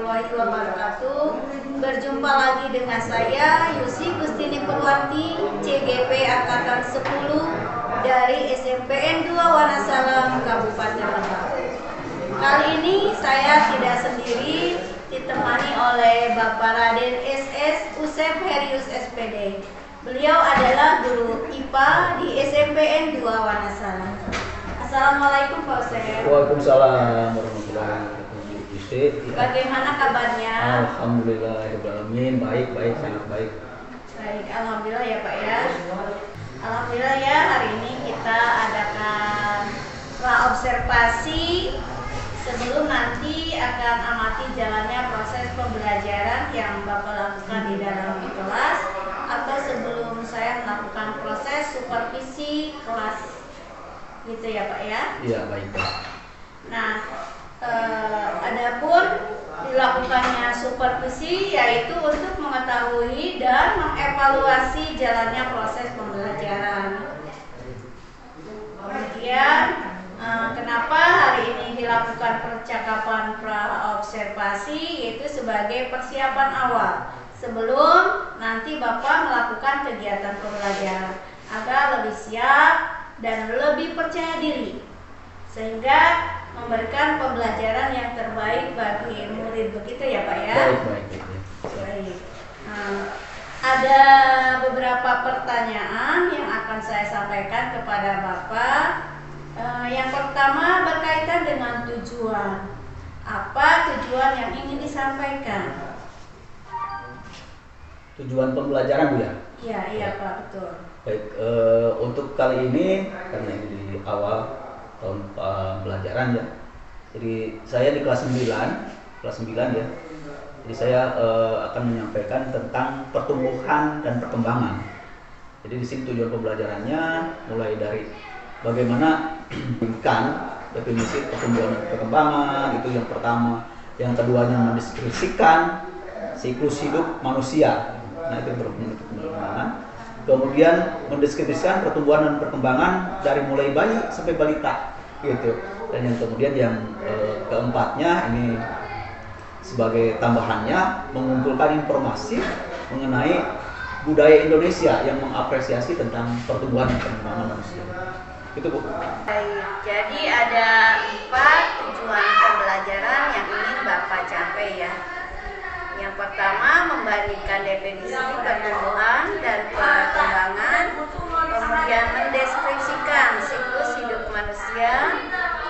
warahmatullahi wabarakatuh. Berjumpa lagi dengan saya Yusi Gustini Purwanti, CGP Angkatan 10 dari SMPN 2 Wanasalam, Kabupaten Lebak. Kali ini saya tidak sendiri, ditemani oleh Bapak Raden SS Usep Herius SPD. Beliau adalah guru IPA di SMPN 2 Wanasalam. Assalamualaikum Pak Usep. Waalaikumsalam warahmatullahi wabarakatuh. Bagaimana kabarnya? Alhamdulillahirobbilalamin, baik, sangat baik. Baik, alhamdulillah ya Pak ya. Alhamdulillah ya, hari ini kita adakan praobservasi sebelum nanti akan amati jalannya proses pembelajaran yang Bapak lakukan di dalam kelas, atau sebelum saya melakukan proses supervisi kelas, gitu ya Pak ya? Iya, baik Pak. Nah, adapun dilakukannya supervisi yaitu untuk mengetahui dan mengevaluasi jalannya proses pembelajaran. Kemudian kenapa hari ini dilakukan percakapan praobservasi, yaitu sebagai persiapan awal sebelum nanti Bapak melakukan kegiatan pembelajaran agar lebih siap dan lebih percaya diri, sehingga memberikan pembelajaran yang terbaik bagi murid, begitu ya Pak ya? Baik. Ada beberapa pertanyaan yang akan saya sampaikan kepada Bapak. Yang pertama berkaitan dengan tujuan. Apa tujuan yang ingin disampaikan? Tujuan pembelajaran Bu ya? Iya Pak, betul. Baik, untuk kali ini karena ini di awal tahun pembelajaran ya. Jadi saya di kelas 9 ya. Jadi saya akan menyampaikan tentang pertumbuhan dan perkembangan. Jadi di sini tujuan pembelajarannya mulai dari bagaimana definisi pertumbuhan dan perkembangan, itu yang pertama. Yang keduanya mendeskripsikan siklus hidup manusia. Nah, itu perkembangan. Kemudian mendeskripsikan pertumbuhan dan perkembangan dari mulai bayi sampai balita, gitu. Dan yang kemudian yang keempatnya ini sebagai tambahannya mengumpulkan informasi mengenai budaya Indonesia yang mengapresiasi tentang pertumbuhan dan perkembangan manusia. Itu Bu. Baik, jadi ada 4 tujuan pembelajaran yang ingin Bapak capai ya. Yang pertama, membandingkan definisi pertumbuhan dan perkembangan, kemudian mendeskripsikan siklus hidup manusia,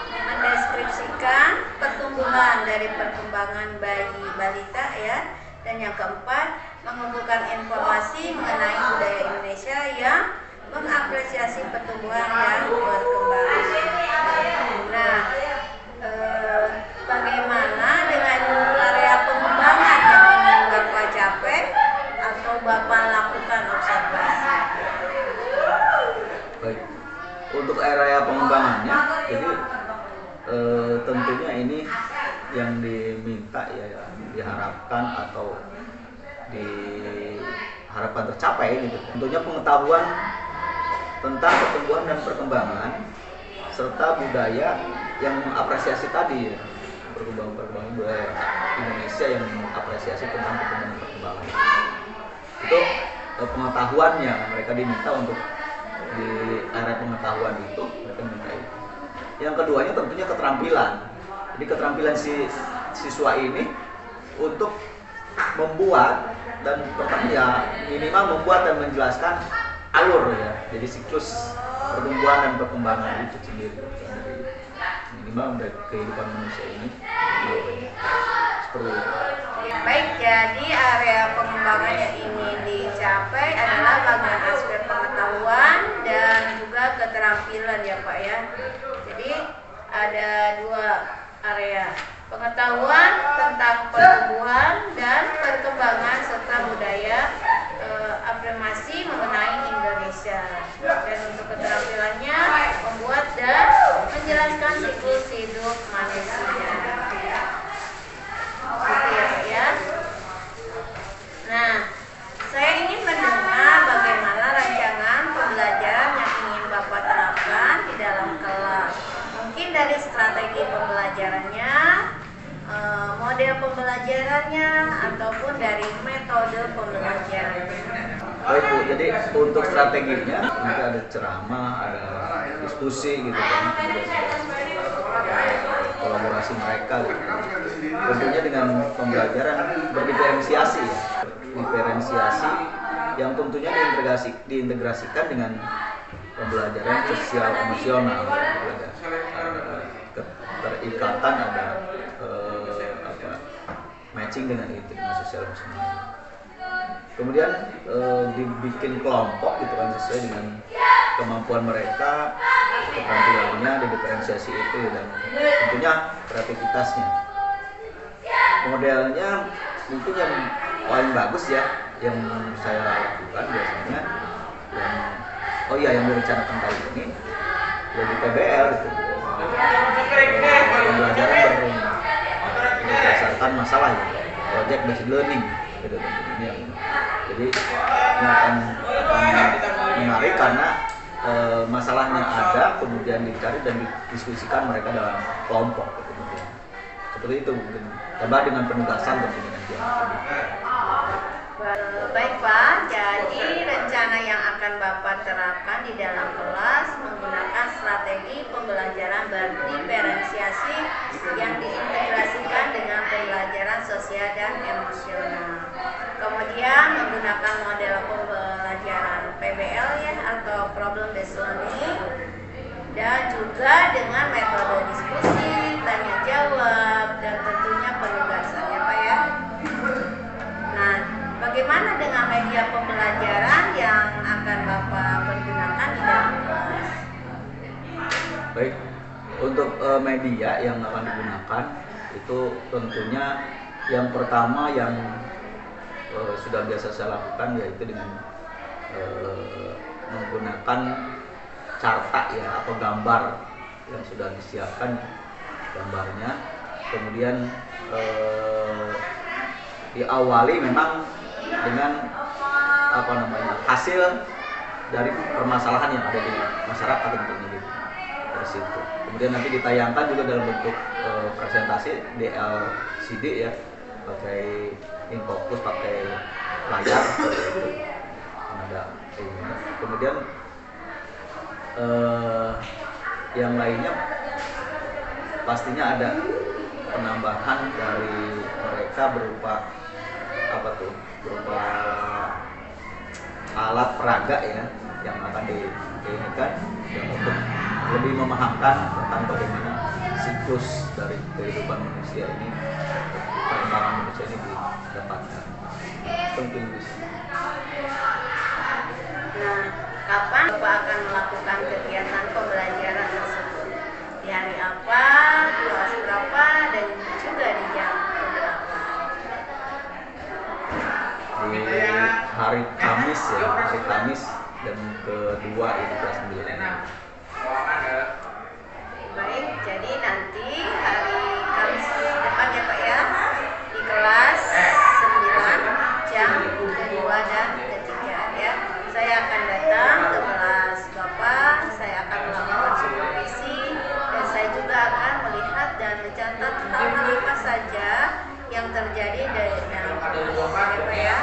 mendeskripsikan pertumbuhan dari perkembangan bayi balita ya, dan yang keempat, mengumpulkan informasi mengenai budaya Indonesia yang mengapresiasi pertumbuhan dan perkembangan. Nah, bagaimana dengan area pengembangan yang ingin Bapak capai atau Bapak lakukan observasi? Baik. Untuk area pengembangannya, jadi tentunya ini yang diminta ya, diharapkan atau diharapkan tercapai gitu. Tentunya pengetahuan tentang pertumbuhan dan perkembangan serta budaya yang mengapresiasi tadi ya, perkembangan budaya Indonesia yang mengapresiasi tentang pertumbuhan dan perkembangan. Itu pengetahuannya mereka diminta untuk di area pengetahuan itu mereka diminta itu. Yang keduanya tentunya keterampilan. Jadi keterampilan siswa ini untuk membuat dan ya minimal membuat dan menjelaskan alur ya. Jadi siklus pertumbuhan dan perkembangan itu sendiri dari minimal dari kehidupan manusia ini. Seperti itu. Baik, jadi area pengembangan yang ingin dicapai adalah bagian aspek pengetahuan dan juga keterampilan ya Pak ya. Jadi ada 2 area, pengetahuan tentang pertumbuhan dan perkembangan serta budaya afirmasi mengenai Indonesia. Dan untuk keterampilannya membuat dan menjelaskan siklus hidup manusia. Gitu ya Pak ya. Nah, saya ingin mendengar bagaimana rancangan pembelajaran yang ingin Bapak terapkan di dalam kelas. Mungkin dari strategi pembelajarannya, model model pembelajarannya ataupun dari metode pembelajarannya. Baik Bu, jadi untuk strateginya nanti ada ceramah, ada diskusi gitu kan, kolaborasi mereka gitu. Tentunya dengan pembelajaran berdiferensiasi ya, diferensiasi yang tentunya diintegrasikan dengan pembelajaran sosial emosional, ada keterikatan, ada matching dengan itu, dengan sosial emosional. Kemudian dibikin kelompok gitu kan, sesuai dengan kemampuan mereka, keterampilannya, didiferensiasi itu dan tentunya kreativitasnya. Modelnya mungkin yang paling bagus ya yang saya lakukan biasanya yang direncanakan kali ini jadi PBL gitu. Pembelajaran berdasarkan masalah ya, project based learning gitu. Jadi ini akan menarik karena masalahnya ada, kemudian dicari dan didiskusikan mereka dalam kelompok gitu. Seperti itu mungkin, tambah dengan penugasan tentunya nanti. Baik Pak, jadi rencana yang akan Bapak terapkan di dalam kelas menggunakan strategi pembelajaran berdiferensiasi yang diintegrasikan dengan pembelajaran sosial dan emosional. Kemudian menggunakan model pembelajaran PBL ya, atau problem based learning, dan juga dengan metode diskusi, tanya jawab, dan tentunya penugasan ya Pak ya. Nah, bagaimana dengan media pembelajaran yang akan Bapak pergunakan di dalam kelas? Baik, untuk media yang akan digunakan itu tentunya yang pertama yang sudah biasa saya lakukan yaitu dengan menggunakan carta ya atau gambar yang sudah disiapkan gambarnya. Kemudian diawali memang dengan hasil dari permasalahan yang ada di masyarakat tentunya gitu, dari situ. Kemudian nanti ditayangkan juga dalam bentuk presentasi di LCD ya, pakai infocus, pakai layar gitu. Ada ini. Kemudian yang lainnya pastinya ada penambahan dari mereka berupa alat peraga ya yang akan diinginkan yang untuk lebih memahamkan tentang bagaimana siklus dari kehidupan manusia ini, perkembangan manusia ini didapatkan. Tentunya bisa. Nah, kapan Bapak akan melakukan kegiatan pembelajaran tersebut? Di hari apa, di kelas berapa, dan juga di jam berapa? Di hari Kamis ya, hari Kamis dan kedua ini kelas 9. Baik, jadi nanti hari Kamis depan ya Pak ya, di kelas 9 jam kedua dan ketiga ya. Saya akan datang ke kelas Bapak, saya akan melakukan supervisi, dan saya juga akan melihat dan mencatat hal-hal apa saja yang terjadi dari dalam kelas ya Pak ya.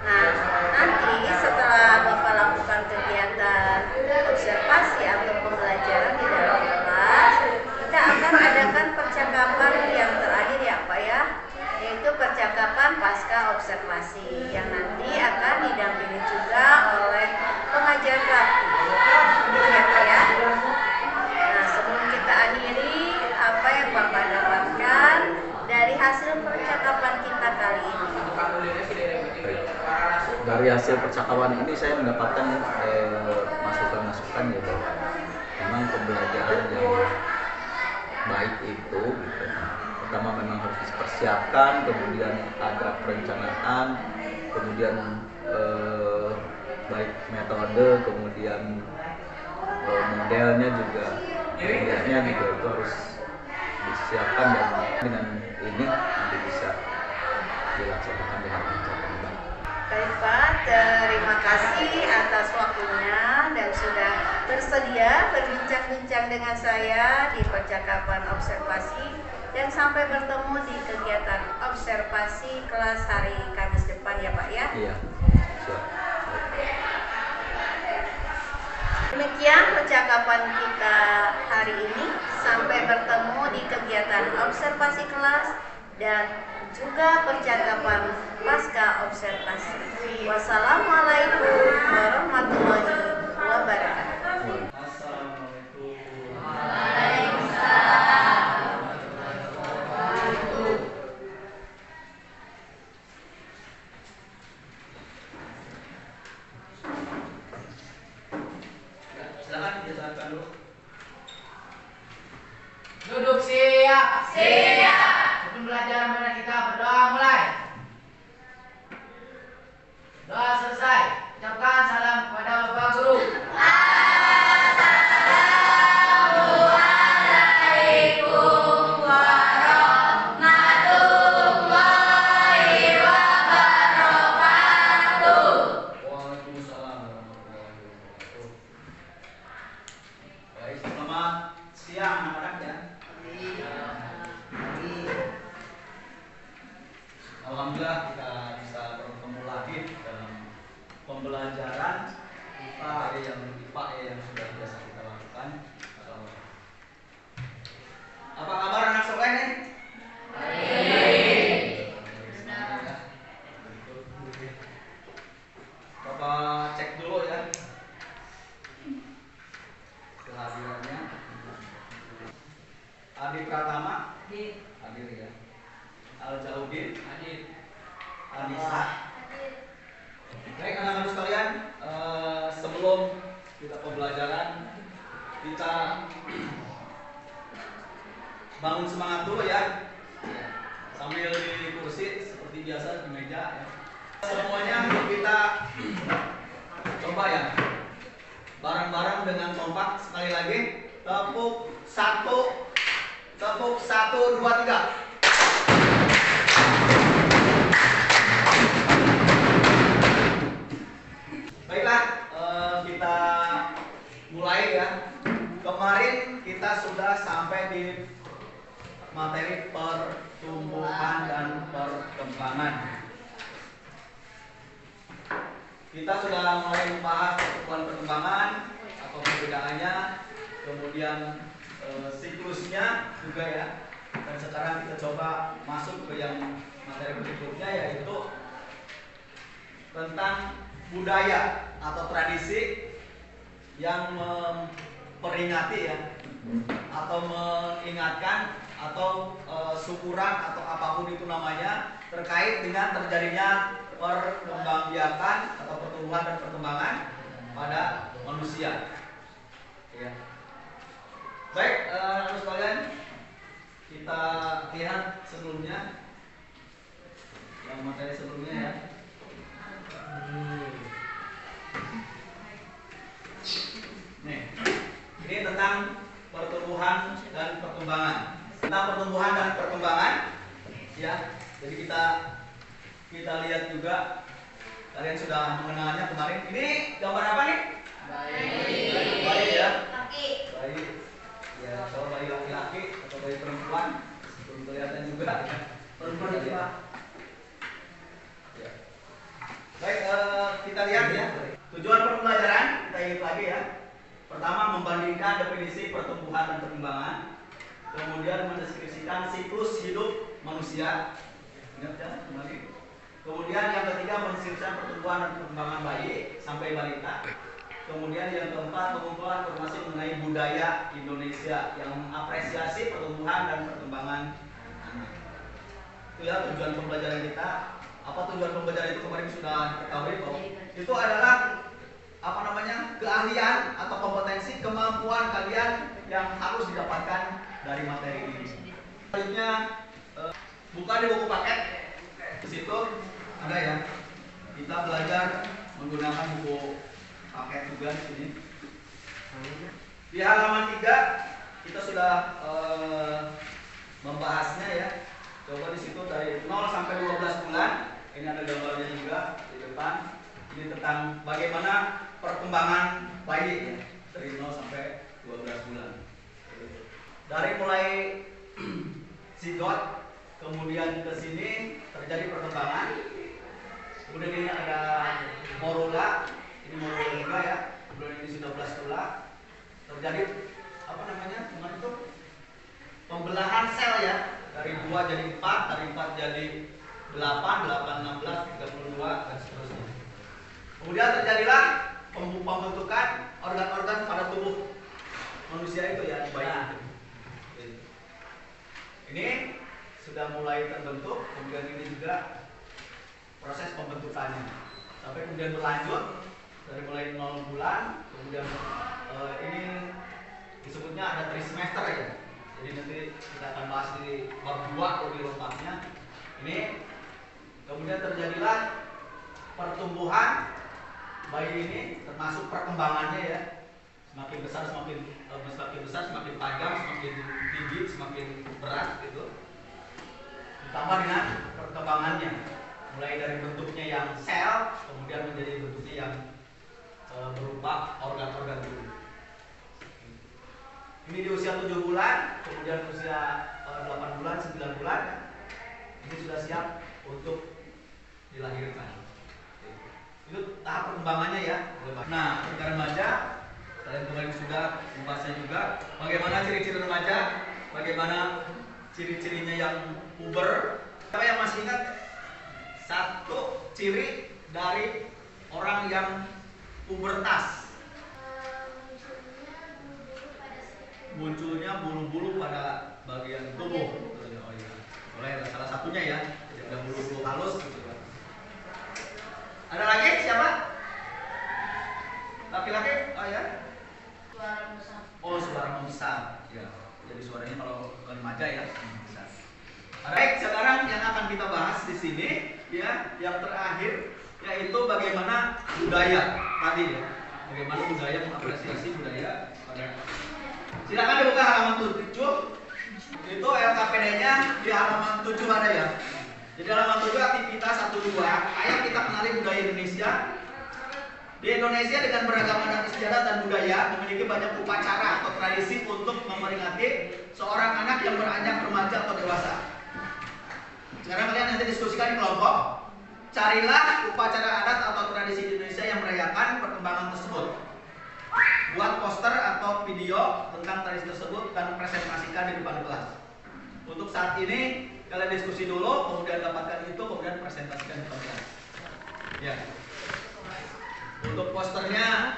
Nah, nanti setelah Bapak lakukan kegiatan observasi atau pembelajaran di dalam kelas, kita akan adakan percakapan yang terakhir ya Pak ya, yaitu percakapan pasca observasi yang nanti akan didampingi juga oleh pengajar praktik ya Pak ya. Nah, sebelum kita akhiri, apa yang Bapak dapatkan dari hasil percakapan kita kali ini? Dari hasil percakapan ini saya mendapatkan masukan-masukan ya bahwa memang pembelajaran yang baik itu gitu. Pertama memang harus dipersiapkan, kemudian ada perencanaan, kemudian baik metode, kemudian modelnya juga, modelnya juga itu harus disiapkan dan dengan ini nanti bisa dilaksanakan dengan lancar. Baik Pak, terima kasih atas waktunya dan sudah bersedia berbincang-bincang dengan saya di percakapan observasi. dan sampai bertemu di kegiatan observasi kelas hari Kamis depan ya Pak ya. Iya. Siap. Demikian percakapan kita hari ini. Sampai bertemu di kegiatan observasi kelas dan juga percakapan pasca observasi. Wassalamualaikum warahmatullahi wabarakatuh. Assalamualaikum. Silakan dijelaskan dulu. Duduk siap. Siap. Pembelajaran mana kita berdoa mulai. Doa selesai. Ucapkan salam kepada Bapak Guru. Assalamualaikum warahmatullahi wabarakatuh. Waalaikumsalam warahmatullahi wabarakatuh. Baik, selamat siang anak-anak ya. Alhamdulillah kita bisa bertemu lagi dalam pembelajaran IPA yang sudah biasa kita lakukan. Apa kabar anak soleh nih? Bapak cek dulu ya kehadirannya. Adi Pratama hadir ya. Al Jaudin hadir. Anissa. Baik anak-anak sekalian, sebelum kita pembelajaran kita bangun semangat dulu ya. Sambil di kursi seperti biasa di meja ya. Semuanya kita coba ya. Bareng-bareng dengan kompak sekali lagi. Tepuk 1 2 3. Baiklah, kita mulai ya. Kemarin kita sudah sampai di materi pertumbuhan dan perkembangan. Kita sudah mulai membahas pertumbuhan perkembangan atau perbedaannya, kemudian siklusnya juga ya. Dan sekarang kita coba masuk ke yang materi berikutnya, yaitu tentang budaya atau tradisi yang memperingati ya, atau mengingatkan atau syukuran atau apapun itu namanya terkait dengan terjadinya perkembangbiakan atau pertumbuhan dan perkembangan pada manusia. Ya. Baik, anak sekalian, kita lihat sebelumnya yang materi sebelumnya ya. Nih, ini tentang pertumbuhan dan perkembangan. Tentang pertumbuhan dan perkembangan, ya. Jadi kita lihat juga. Kalian sudah mengenalnya kemarin. Ini gambar apa nih? Bayi ya. Bayi. Ya, kalau bayi laki-laki atau bayi perempuan belum kelihatan juga. Ya. Perempuan itu Pak. Ya. Baik, kita lihat ya. Tujuan pembelajaran kita ingat lagi ya. Pertama, membandingkan definisi pertumbuhan dan perkembangan. Kemudian mendeskripsikan siklus hidup manusia. Ingat ya, kembali. Kemudian yang ketiga, mendeskripsikan pertumbuhan dan perkembangan bayi sampai balita. Kemudian yang keempat, pengumpulan informasi mengenai budaya Indonesia yang mengapresiasi pertumbuhan dan perkembangan anak. Itu ya tujuan pembelajaran kita. Apa tujuan pembelajaran itu kemarin sudah diketahui kok. Itu adalah keahlian atau kompetensi, kemampuan kalian yang harus didapatkan dari materi ini. Selanjutnya, buka di buku paket. Di situ ada ya. Kita belajar menggunakan buku paket juga di sini. Di halaman 3 kita sudah membahasnya ya. Coba di situ dari 0 sampai 12 bulan. Ini ada gambarnya juga di depan. Ini tentang bagaimana perkembangan bayi ya, dari 0 sampai 12 bulan. Dari mulai Sidot, kemudian ke sini terjadi perkembangan. Kemudian ini ada morula, ini morula juga ya. Kemudian ini sudah blastula. Terjadi apa namanya? Gimana itu? Pembelahan sel ya, dari 2 jadi 4, dari 4 jadi 8, 8, 16, 32 dan seterusnya. Kemudian terjadilah pembentukan organ-organ pada tubuh manusia itu ya, bayi itu. Ini sudah mulai terbentuk, kemudian ini juga proses pembentukannya sampai kemudian berlanjut dari mulai 0 bulan, kemudian ini disebutnya ada trimester ya. Jadi nanti kita akan bahas di bab 2 lebih lengkapnya. Ini kemudian terjadilah pertumbuhan bayi ini, termasuk perkembangannya ya. Semakin besar semakin panjang, semakin tinggi, semakin berat gitu. Ditambah dengan perkembangannya, mulai dari bentuknya yang sel, kemudian menjadi bentuknya yang berupa organ-organ tubuh. Ini di usia 7 bulan, kemudian usia 8 bulan, 9 bulan, ini sudah siap untuk dilahirkan. Itu tahap perkembangannya ya. Nah, ketika remaja, kalian kemarin sudah membahasnya juga. Bagaimana ciri-ciri remaja? Bagaimana ciri-cirinya yang puber? Siapa yang masih ingat satu ciri dari orang yang pubertas? Munculnya bulu-bulu pada bagian tubuh. Oh iya, boleh salah satunya ya. Ada bulu-bulu halus gitu ya. Ada lagi siapa? Laki-laki? Oh ya. Suara besar. Oh, suara membesar. Ya. Jadi suaranya kalau remaja ya membesar. Baik, sekarang yang akan kita bahas di sini ya, yang terakhir yaitu bagaimana budaya tadi ya. Bagaimana budaya mengapresiasi budaya pada. Silakan dibuka halaman 7. Itu LKPD-nya di halaman 7 ada ya. Jadi halaman 7 aktivitas 1-2. Ayo kita kenali budaya Indonesia. Di Indonesia dengan beragam adat istiadat dan budaya memiliki banyak upacara atau tradisi untuk memperingati seorang anak yang beranjak remaja atau dewasa. Sekarang kalian nanti diskusikan di kelompok. Carilah upacara adat atau tradisi di Indonesia yang merayakan perkembangan tersebut. Buat poster atau video tentang tradisi tersebut dan presentasikan di depan kelas. Untuk saat ini kalian diskusi dulu, kemudian dapatkan itu, kemudian presentasikan di depan kelas. Ya. Untuk posternya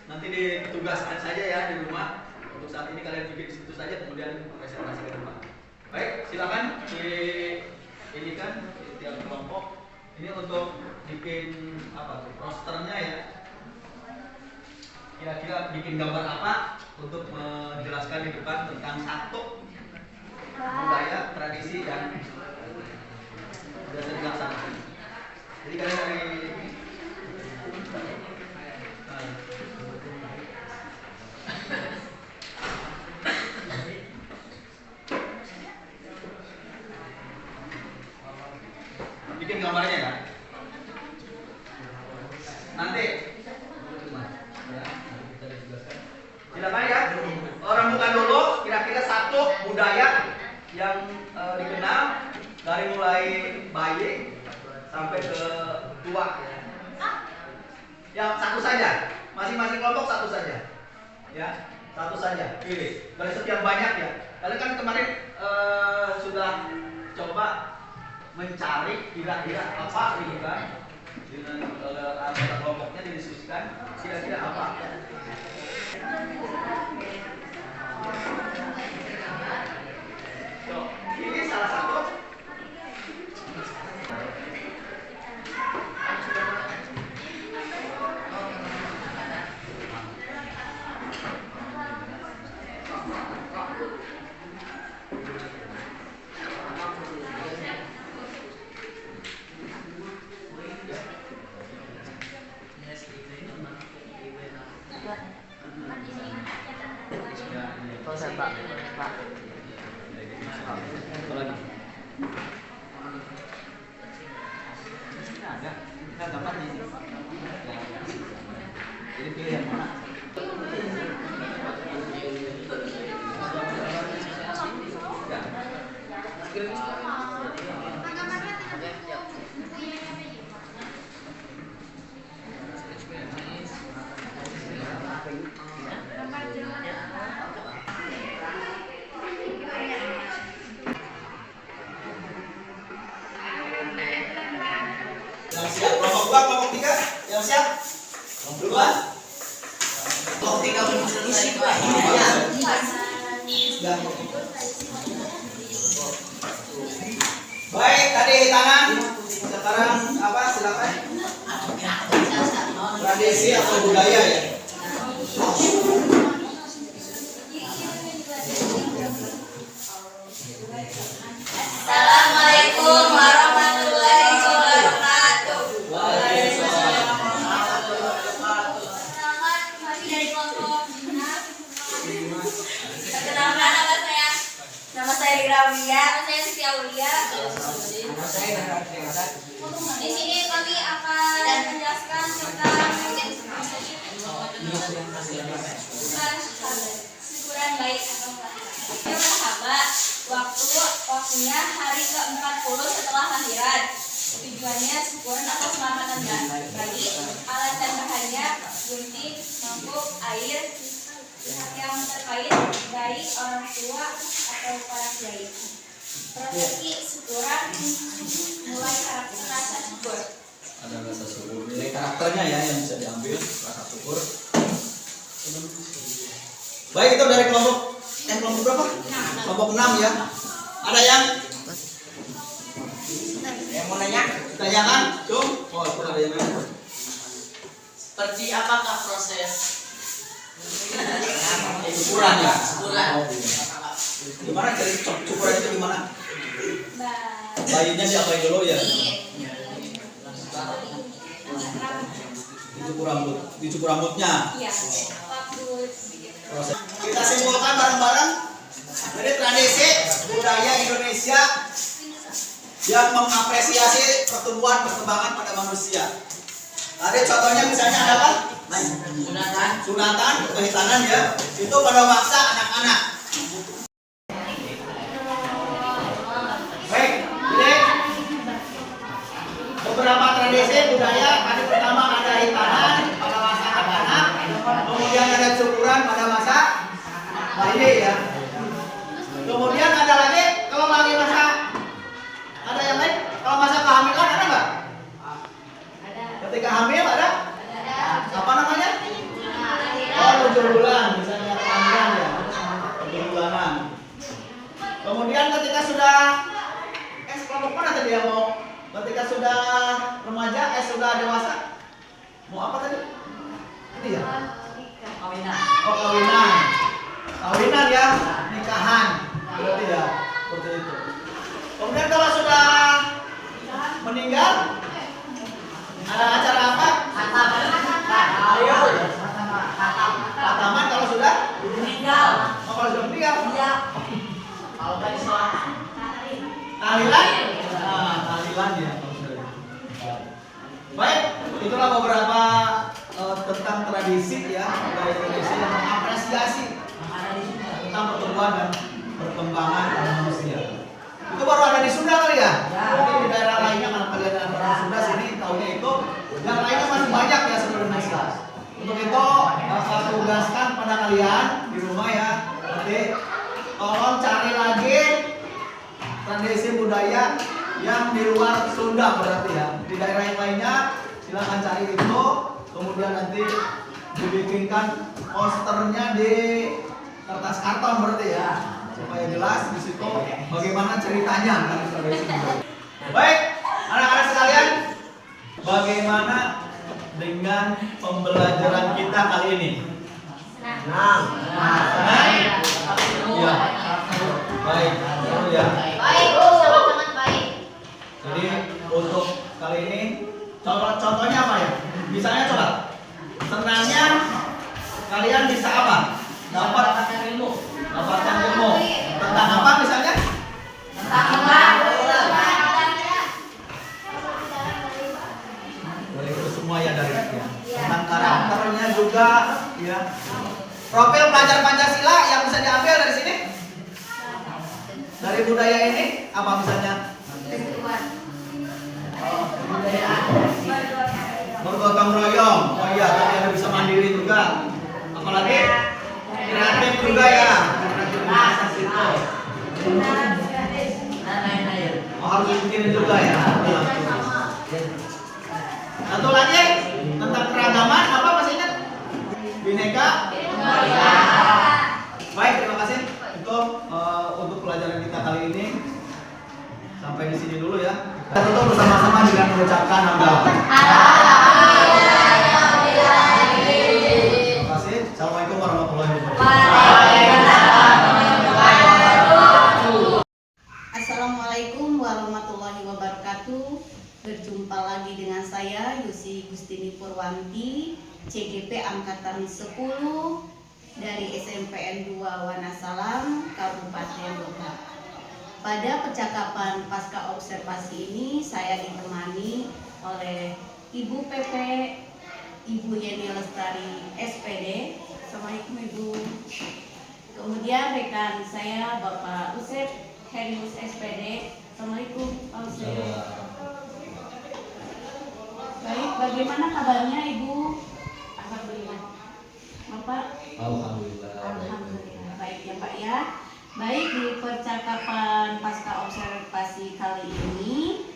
nanti ditugaskan saja ya di rumah. Untuk saat ini kalian bikin di situ saja, kemudian presentasi ke depan. Baik, silakan ini kan tiap kelompok. Ini untuk bikin apa tuh? Posternya ya. Kira-kira bikin gambar apa untuk menjelaskan di depan tentang satu budaya, tradisi yang biasa dilaksanakan. Jadi kalian dari bikin gambarnya ya. Nanti silakan ya. Orang bukan dulu kira-kira satu budaya yang dikenal dari mulai bayi sampai ke tua ya. Yang satu saja. Masing-masing kelompok satu saja. Ya, satu saja. Pilih. Dari sekian banyak ya. Kalian kan kemarin sudah coba mencari kira-kira apa gitu kan. Dengan anggota kelompoknya didiskusikan kira-kira apa. So, ini salah satu. Pak. Yang siap, kelompok 2, kelompok 3, yang siap? Duluan. Kelompok 3 belum selesai. Sudah. Baik, tadi tangan. Sekarang apa? Silakan. Tradisi atau budaya ya? Assalamualaikum warahmatullahi wabarakatuh. Perkenalkan nama saya Irawia, saya Siti Aulia. Di sini kami akan menjelaskan tentang syukuran baik atau enggak. Sahabat, waktunya hari ke-40 setelah lahiran. Tujuannya syukuran atau selamatan bayi. Alat dan bahannya gunting, mangkuk, air, pihak yang terkait dari orang tua atau para kiai. Prosesi syukuran mulai karakter rasa syukur. Ada rasa syukur. Nilai karakternya ya yang bisa diambil rasa syukur. Baik, itu dari kelompok berapa? Kelompok 6 ya. Ada yang mau nanya? Tanyakan, Cung. Oh, itu ada yang nanya. Seperti apakah proses Syukuran ya. syukuran? Oh, gimana cari syukuran itu gimana? Bayinya diapain dulu ya? Dicukur rambutnya. Iya, waktu Proses. Kita simpulkan bareng-bareng dari tradisi budaya Indonesia yang mengapresiasi perkembangan pada manusia. Tadi contohnya misalnya ada apa? Sunatan, kehitanan ya. Itu pada masa anak-anak. Baik, jadi beberapa tradisi budaya. Ada pertama ada hitanan pada masa anak-anak, kemudian ada syukuran pada masa bayi ya. Kemudian ada lagi kalau lagi masa ada yang lain kalau masa kehamilan ada nggak? Ketika hamil ada? Apa namanya? Oh, 7 bulan misalnya kehamilan ya. 7 bulanan. Kemudian ketika sudah kelompok mana tadi yang mau? Ketika sudah remaja, sudah dewasa, mau apa tadi? Ini ya? Kawinan. Oh, kawinan. Kawinan ya, nikahan. Berarti ya, seperti itu. Kemudian kalau sudah meninggal, ada acara apa? Khataman kalau sudah Meninggal. Oh, kalau sudah meninggal? Iya. Kalau tadi sholat. Tahlilan? Nah, tahlilan ya. Baik, itulah beberapa tentang tradisi ya dari Indonesia yang mengapresiasi tentang pertumbuhan dan perkembangan manusia. Itu baru ada di Sunda kali ya? Mungkin di daerah lainnya kalau kalian ada orang Sunda sini tahunya itu, yang lainnya masih banyak ya seluruh Indonesia. Untuk itu saya tugaskan pada kalian di rumah ya, nanti tolong cari lagi tradisi budaya yang di luar Sunda berarti ya. Di daerah yang lainnya silahkan cari itu, kemudian nanti dibikinkan posternya di kertas karton berarti ya, supaya jelas di situ bagaimana ceritanya dari tradisi budaya. Baik, anak-anak sekalian, bagaimana dengan pembelajaran kita kali ini? Nah, ya, baik, ya. baik, sangat baik. Jadi untuk kali ini contohnya apa ya? Misalnya coba, senangnya kalian bisa apa? Dapatkan ilmu. Tentang apa misalnya? Boleh itu semua ya dari ya. Tentang karakternya juga ya. Profil pelajar Pancasila yang bisa diambil dari sini? Dari budaya ini apa misalnya? Bergotong royong. Oh iya, tadi ada bisa mandiri juga. Apalagi kreatif juga ya. Oh, harus dipikirin juga ya. Satu lagi tentang keragaman apa masih ingat? Bineka. Baik, terima kasih. Itu untuk pelajaran kita kali ini. Sampai di sini dulu ya. Kita tutup bersama-sama dengan mengucapkan hamdalah. Terima kasih. Assalamualaikum warahmatullahi wabarakatuh. Assalamualaikum warahmatullahi wabarakatuh. Berjumpa lagi dengan saya Yusi Gustini Purwanti, CGP Angkatan 10 dari SMPN 2 Wanasalam, Kabupaten Bogor. Pada percakapan pasca observasi ini saya ditemani oleh Ibu PP, Ibu Yeni Lestari SPD. Assalamualaikum Ibu. Kemudian rekan saya Bapak Usep Herius SPD. Assalamualaikum Pak Usep. Baik, bagaimana kabarnya Ibu? Alhamdulillah. Bapak? Alhamdulillah. Baik ya Pak ya. Baik, di percakapan pasca observasi kali ini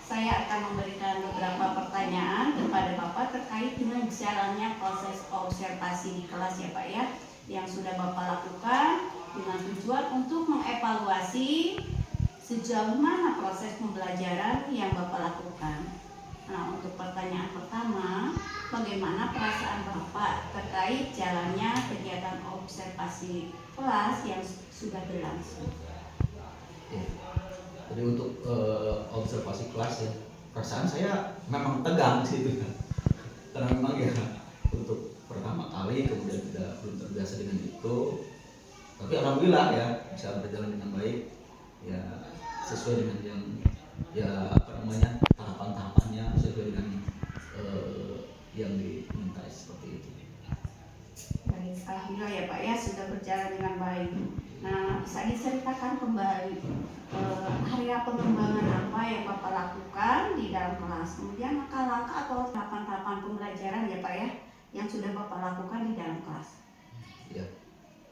saya akan memberikan beberapa pertanyaan kepada Bapak terkait dengan jalannya proses observasi di kelas ya Pak ya, yang sudah Bapak lakukan dengan tujuan untuk mengevaluasi sejauh mana proses pembelajaran yang Bapak lakukan. Nah, untuk pertanyaan pertama, bagaimana perasaan Bapak terkait jalannya kegiatan observasi kelas yang sudah berlangsung? Ya. Jadi untuk observasi kelas ya, perasaan saya memang tegang sih itu ya. Karena memang ya untuk pertama kali kemudian belum terbiasa dengan itu. Tapi alhamdulillah ya bisa berjalan dengan baik. Ya sesuai dengan yang ya tahapan-tahapannya sesuai dengan yang diminta seperti itu. Baik, alhamdulillah ya Pak ya sudah berjalan dengan baik. Nah, bisa diceritakan kembali area pengembangan apa yang Bapak lakukan di dalam kelas, kemudian langkah-langkah atau tahapan-tahapan pembelajaran ya Pak ya yang sudah Bapak lakukan di dalam kelas. Ya,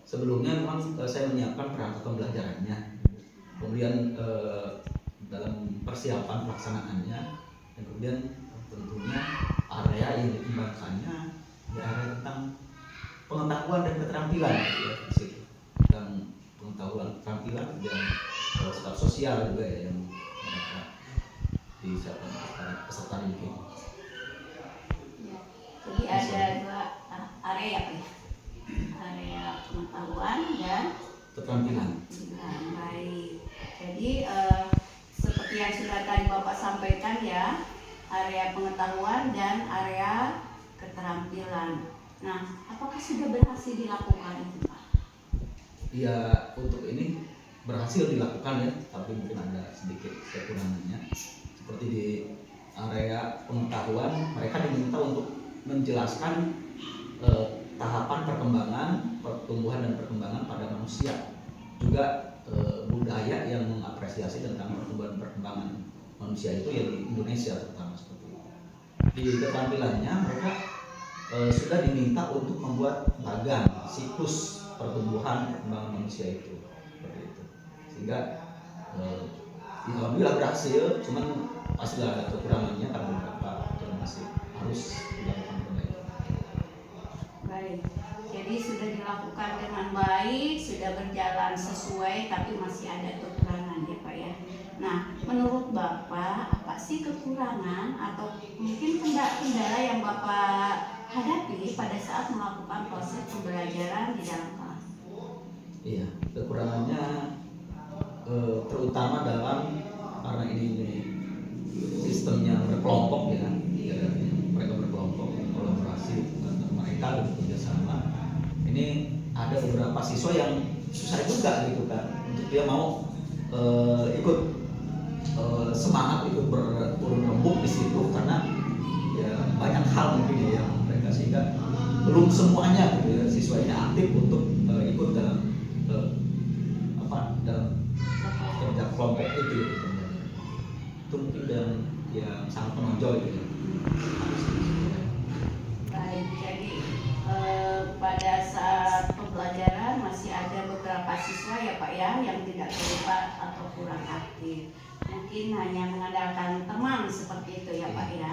sebelumnya memang saya menyiapkan perangkat pembelajarannya, kemudian dalam persiapan pelaksanaannya, dan kemudian tentunya area yang dikembangkannya ya area tentang pengetahuan dan keterampilan ya, di situ. Dan pengetahuan keterampilan dan sikap sosial juga ya yang mereka disiapkan peserta didik. Ya, jadi ada dua area ya Pak ya, area pengetahuan dan keterampilan. Nah, baik. Jadi seperti yang sudah tadi Bapak sampaikan ya, area pengetahuan dan area keterampilan. Nah, apakah sudah berhasil dilakukan itu Pak? Ya, untuk ini berhasil dilakukan ya, tapi mungkin ada sedikit kekurangannya. Seperti di area pengetahuan, mereka diminta untuk menjelaskan tahapan perkembangan, pertumbuhan dan perkembangan pada manusia. Juga budaya yang mengapresiasi tentang pertumbuhan dan perkembangan manusia itu ya di Indonesia terutama seperti itu. Di keterampilannya mereka sudah diminta untuk membuat bagan siklus pertumbuhan perkembangan manusia itu seperti itu. Sehingga alhamdulillah berhasil, cuman pasti ada kekurangannya karena beberapa yang masih harus dilakukan perbaikan. Baik. Jadi sudah dilakukan dengan baik, sudah berjalan sesuai, tapi masih ada kekurangan ya Pak ya. Nah, menurut Bapak apa sih kekurangan atau mungkin kendala yang Bapak hadapi pada saat melakukan proses pembelajaran di dalam kelas? Iya, kekurangannya terutama dalam karena ini sistemnya berkelompok ya, mereka berkelompok kolaborasi antara mereka dan bekerja sama. Ini ada beberapa siswa yang susah juga gitu kan untuk dia mau ikut semangat ikut berturun rembuk di situ karena ya banyak hal mungkin ya yang mereka sehingga belum semuanya gitu ya siswa ini aktif untuk ikut dalam dalam kelompok itu ya, itu mungkin yang sangat menonjol gitu. Baik, jadi pada saat pembelajaran masih ada beberapa siswa ya Pak ya yang tidak terlibat atau kurang aktif. Mungkin hanya mengandalkan teman seperti itu ya Pak ya.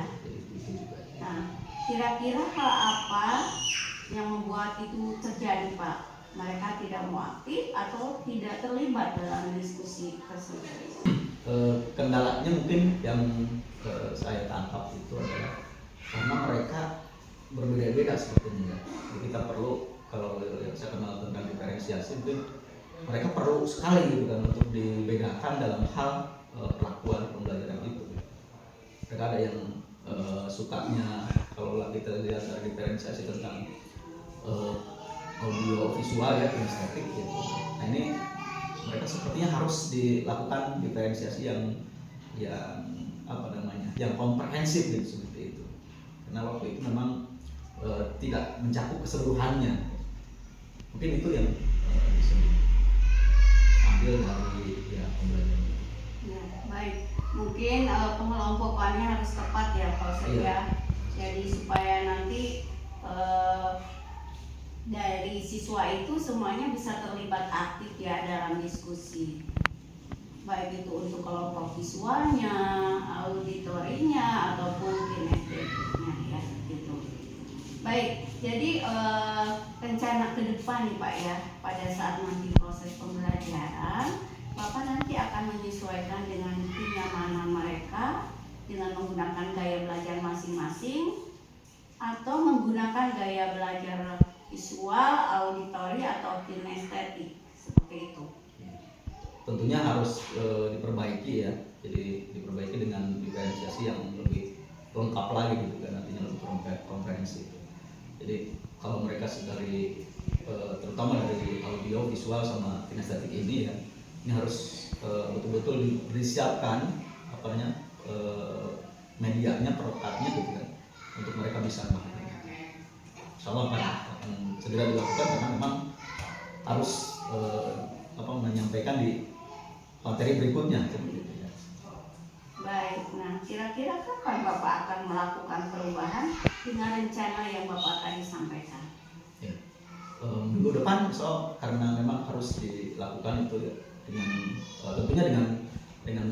Nah, kira-kira hal apa yang membuat itu terjadi Pak? Mereka tidak mau aktif atau tidak terlibat dalam diskusi tersebut? Kendalanya mungkin yang saya tangkap itu adalah karena mereka berbeda-beda sepertinya. Jadi kita perlu, kalau yang saya kenal tentang diferensiasi, mungkin mereka perlu sekali gitu kan untuk dibedakan dalam hal perlakuan pembelajaran itu. Mereka ada yang sukanya, kalau kita lihat dari diferensiasi tentang audio visual ya, kinestetik gitu. Nah ini mereka sepertinya harus dilakukan diferensiasi yang apa namanya, yang komprehensif gitu, seperti itu. Karena waktu itu memang tidak mencakup keseluruhannya. Mungkin itu yang bisa diambil dari ya pembelajaran. Ya, baik. Mungkin pengelompokannya harus tepat ya Pak Ustadz ya. Jadi supaya nanti dari siswa itu semuanya bisa terlibat aktif ya dalam diskusi. Baik itu untuk kelompok visualnya, auditorinya ataupun kinestetiknya ya gitu. Baik, jadi rencana ke depan nih Pak ya, pada saat nanti proses pembelajaran, Bapak nanti akan menyesuaikan dengan kenyamanan mereka dengan menggunakan gaya belajar masing-masing atau menggunakan gaya belajar visual, auditori atau kinestetik seperti itu. Tentunya harus diperbaiki ya, jadi diperbaiki dengan diferensiasi yang lebih lengkap lagi gitu kan, nantinya lebih komprehensif. Jadi kalau mereka dari terutama dari audio, visual sama kinestetik ini ya, ini harus betul-betul disiapkan apa namanya medianya, perangkatnya gitu kan, untuk mereka bisa memahami. Insyaallah akan segera dilakukan karena memang harus menyampaikan di materi berikutnya seperti itu ya. Baik, nah kira-kira kapan Bapak akan melakukan perubahan dengan rencana yang Bapak tadi sampaikan? Ya. Minggu depan karena memang harus dilakukan itu ya, dengan tentunya dengan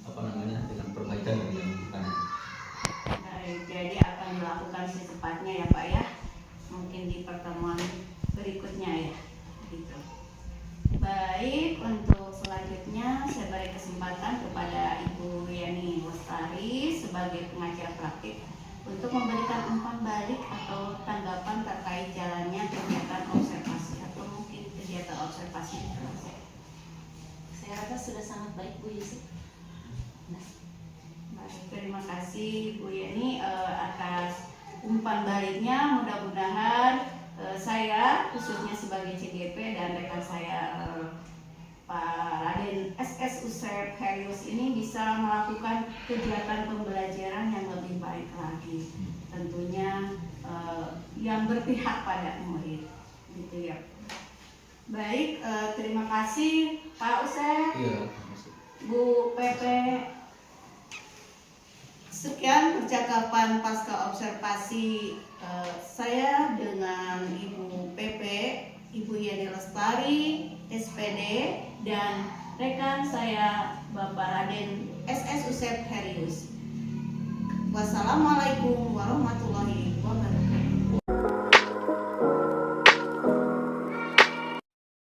apa namanya, dengan perbaikan dari yang tadi. Baik, jadi akan dilakukan secepatnya ya Pak ya, mungkin di pertemuan berikutnya ya gitu. Baik, untuk selanjutnya saya beri kesempatan kepada Ibu Yani Lestari sebagai pengajar praktik untuk memberikan umpan balik atau tanggapan terkait jalannya kegiatan observasi atau mungkin kegiatan observasi di kelas. Saya rasa sudah sangat baik Bu Yusi. Baik, terima kasih Bu Yani atas umpan baliknya. Mudah-mudahan saya khususnya sebagai CGP dan rekan saya Pak Raden SS Usep Herius ini bisa melakukan kegiatan pembelajaran yang lebih baik lagi, tentunya yang berpihak pada murid gitu ya. Baik, terima kasih Pak Usep, Bu Pepe. Sekian percakapan pasca observasi saya dengan Ibu Pepe, Ibu Yani Lestari, SPD, dan rekan saya Bapak Raden SS Usep Herius. Wassalamualaikum warahmatullahi wabarakatuh.